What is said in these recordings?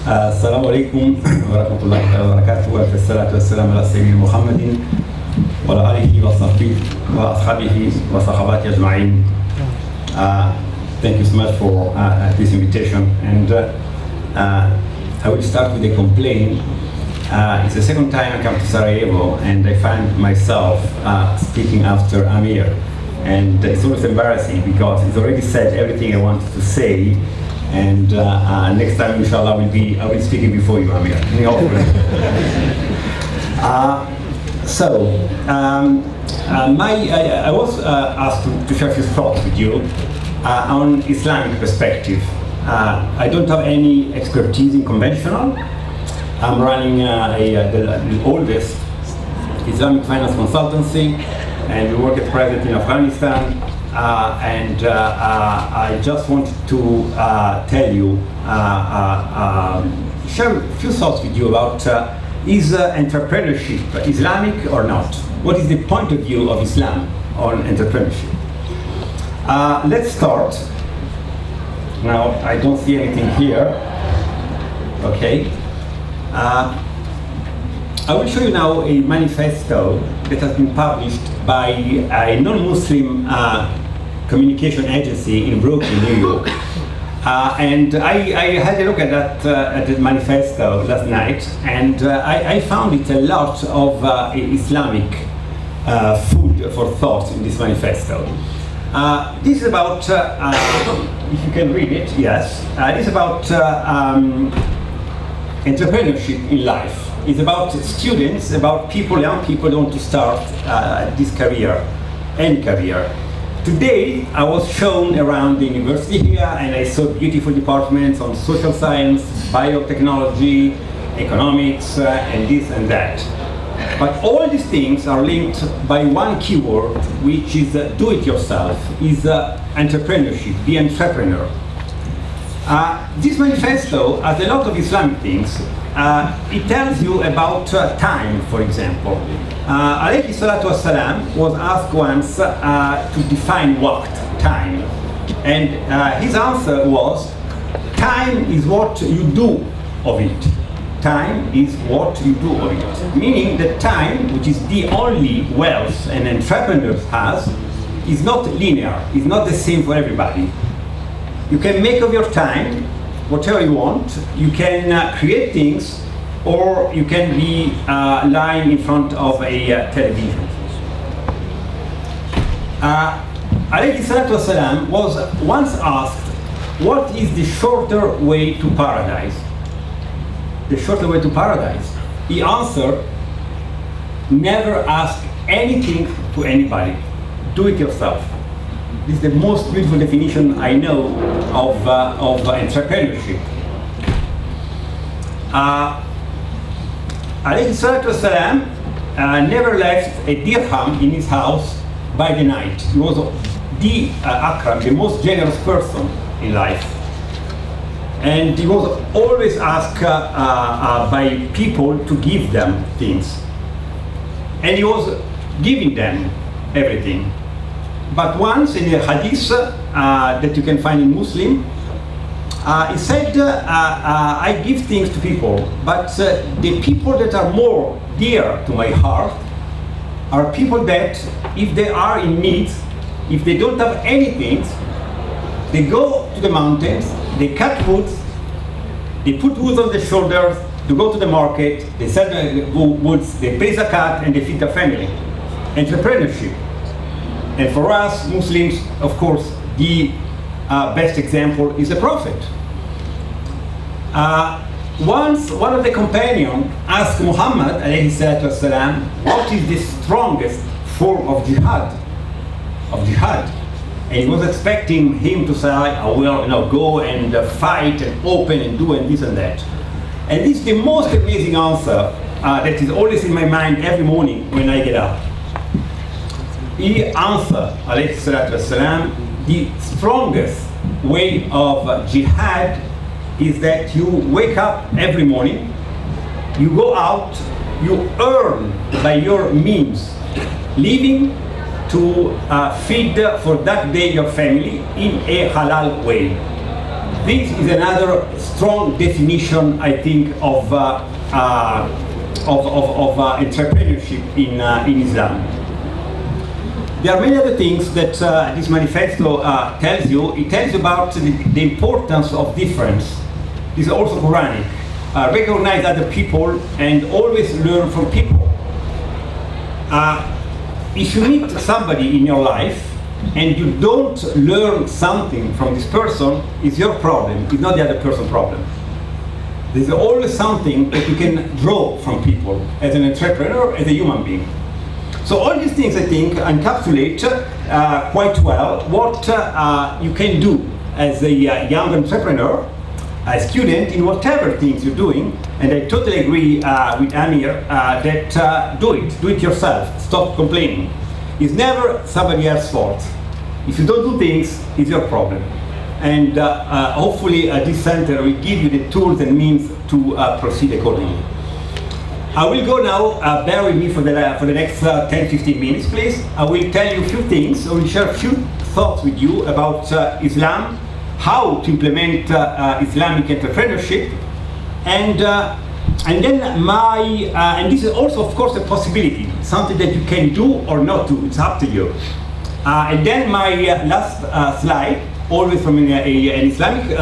السلام عليكم ورحمة الله وبركاته والصلاة والسلام على سيدنا محمد وعلى آله وأصحابه وصحابته أجمعين. Thank you so much for this invitation, and I will start with a complaint. It's the second time I come to Sarajevo, and I find myself speaking after Amir, and it's always embarrassing because he's already said everything I wanted to say. And next time, inshallah, I will be speaking before you, Amir. I was asked to share a few thoughts with you on Islamic perspective. I don't have any expertise in conventional. I'm running the oldest Islamic finance consultancy, and we work at present in Afghanistan. I just wanted to tell you, share a few thoughts with you about is entrepreneurship Islamic or not? What is the point of view of Islam on entrepreneurship? Let's start. Now, I don't see anything here. Okay. I will show you now a manifesto that has been published by a non-Muslim communication agency in Brooklyn, New York. And I had a look at that at the manifesto last night, and I found it a lot of Islamic food for thought in this manifesto. This is about, if you can read it, yes, this is about entrepreneurship in life. It's about students, about people, young people who want to start this career, any career. Today, I was shown around the university here, and I saw beautiful departments on social science, biotechnology, economics, and this and that. But all these things are linked by one keyword, which is do-it-yourself, is entrepreneurship, be entrepreneur. This manifesto has a lot of Islamic things. It tells you about time, for example. Alayhi salatu wassalam was asked once to define waqt, time. And his answer was, time is what you do of it. Time is what you do of it. Meaning that time, which is the only wealth an entrepreneur has, is not linear, is not the same for everybody. You can make of your time whatever you want. You can create things, or you can be lying in front of a television. Alayhi salatu wasalam was once asked, what is the shorter way to paradise? The shorter way to paradise? He answered, never ask anything to anybody. Do it yourself. This is the most beautiful definition I know of entrepreneurship. Alayhi salatu wasalam never left a dirham in his house by the night. He was the Akram, the most generous person in life. And he was always asked by people to give them things. And he was giving them everything. But once in a hadith that you can find in Muslim, he said, I give things to people, but the people that are more dear to my heart are people that, if they are in need, if they don't have anything, they go to the mountains, they cut wood, they put wood on their shoulders to go to the market, they sell the woods, they pay zakat, and they feed their family. Entrepreneurship. And for us Muslims, of course, the best example is the Prophet. Once one of the companions asked Muhammad alayhi salatu wasalam, what is the strongest form of jihad? And he was expecting him to say, I will go and fight and open and do and this and that. And this is the most amazing answer that is always in my mind every morning when I get up. He answered, alayhi salatu wasalam, the strongest way of jihad is that you wake up every morning, you go out, you earn by your means, living to feed for that day your family in a halal way. This is another strong definition, I think, of entrepreneurship in Islam. There are many other things that this manifesto tells you. It tells you about the importance of difference. This is also Quranic. Recognize other people and always learn from people. If you meet somebody in your life and you don't learn something from this person, it's your problem, it's not the other person's problem. There's always something that you can draw from people as an entrepreneur, as a human being. So all these things, I think, encapsulate quite well what you can do as a young entrepreneur, a student, in whatever things you're doing. And I totally agree with Amir that do it yourself, stop complaining. It's never somebody else's fault. If you don't do things, it's your problem. And hopefully this center will give you the tools and means to proceed accordingly. I will go now, bear with me for the next 10-15 minutes, please. I will tell you a few things. I will share a few thoughts with you about Islam, how to implement Islamic entrepreneurship, and then and this is also, of course, a possibility, something that you can do or not do. It's up to you. And then my last slide, always from an Islamic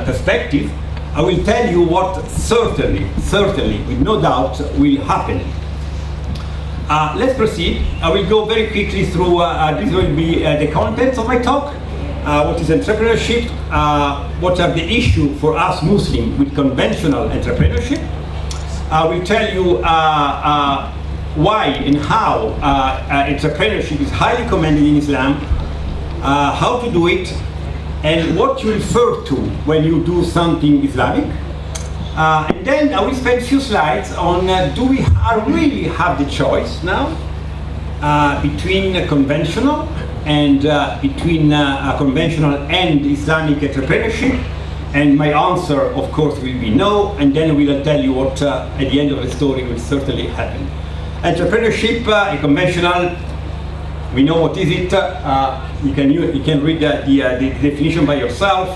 perspective, I will tell you what certainly, with no doubt, will happen. Let's proceed. I will go very quickly through, this will be the contents of my talk. What is entrepreneurship? What are the issues for us Muslims with conventional entrepreneurship? I will tell you why and how entrepreneurship is highly commended in Islam, how to do it, and what you refer to when you do something Islamic. And then I will spend a few slides on do we really have the choice now between conventional and conventional and Islamic entrepreneurship. And my answer, of course, will be no, and then we'll tell you what at the end of the story will certainly happen. Entrepreneurship, a conventional, we know what is it. You can read the definition by yourself,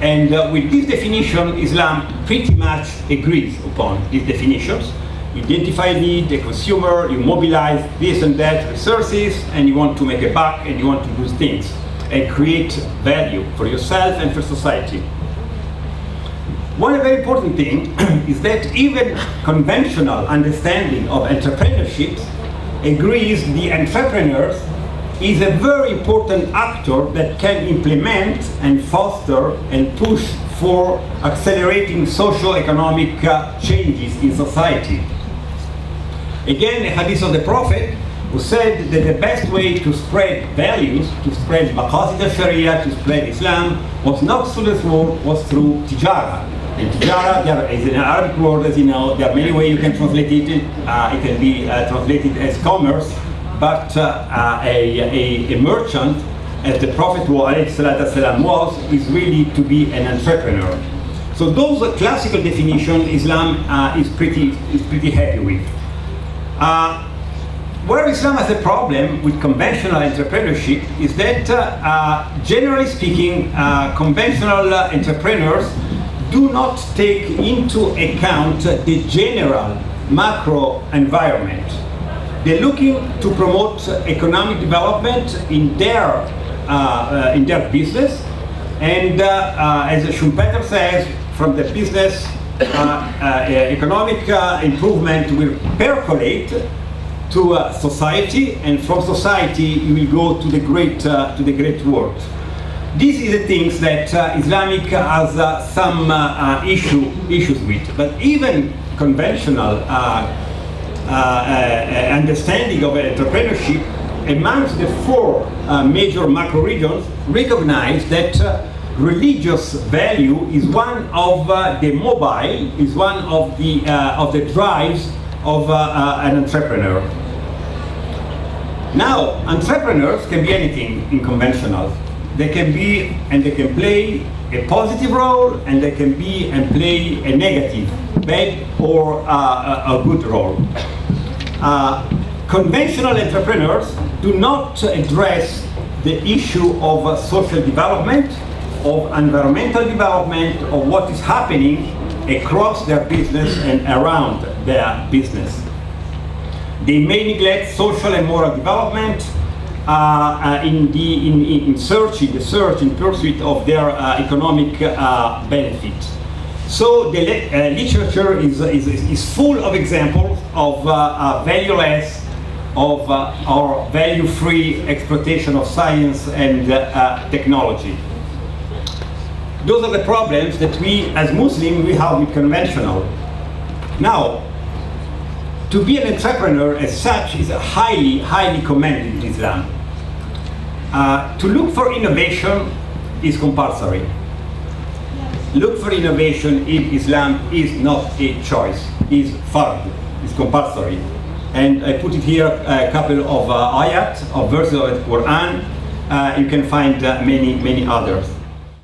and with this definition, Islam pretty much agrees upon these definitions. You identify a need, a consumer, you mobilize this and that resources, and you want to make a buck, and you want to do things and create value for yourself and for society. One very important thing is that even conventional understanding of entrepreneurship agrees the entrepreneur is a very important actor that can implement and foster and push for accelerating socio-economic changes in society. Again, a hadith of the Prophet who said that the best way to spread values, to spread maqasid al-sharia, to spread Islam, was not through the sword, was through tijara. And tijara, there is an Arabic word, as you know, there are many ways you can translate it. It can be translated as commerce, but a merchant, as the Prophet was, is really to be an entrepreneur. So those are classical definitions Islam is pretty happy with. Where Islam has a problem with conventional entrepreneurship is that, generally speaking, conventional entrepreneurs do not take into account the general macro environment. They're looking to promote economic development in their business, and as Schumpeter says, from the business, economic improvement will percolate to society, and from society you will go to the great world. These are the things that Islamic has some issues with, but even conventional understanding of entrepreneurship amongst the four major macro regions recognize that religious value is one of the mobile, is one of the drives of an entrepreneur. Now, entrepreneurs can be anything in conventional. They can be and they can play a positive role, and they can be and play a negative, bad or a good role. Conventional entrepreneurs do not address the issue of social development of environmental development, of what is happening across their business and around their business. They may neglect social and moral development in the search in pursuit of their economic benefit. So the literature is full of examples of valueless, of or value-free exploitation of science and technology. Those are the problems that we, as Muslims, we have with conventional. Now, to be an entrepreneur as such is highly, highly commended in Islam. To look for innovation is compulsory. Look for innovation in Islam is not a choice, is fard, is compulsory. And I put it here a couple of ayat, of verses of the Quran. You can find many, many others.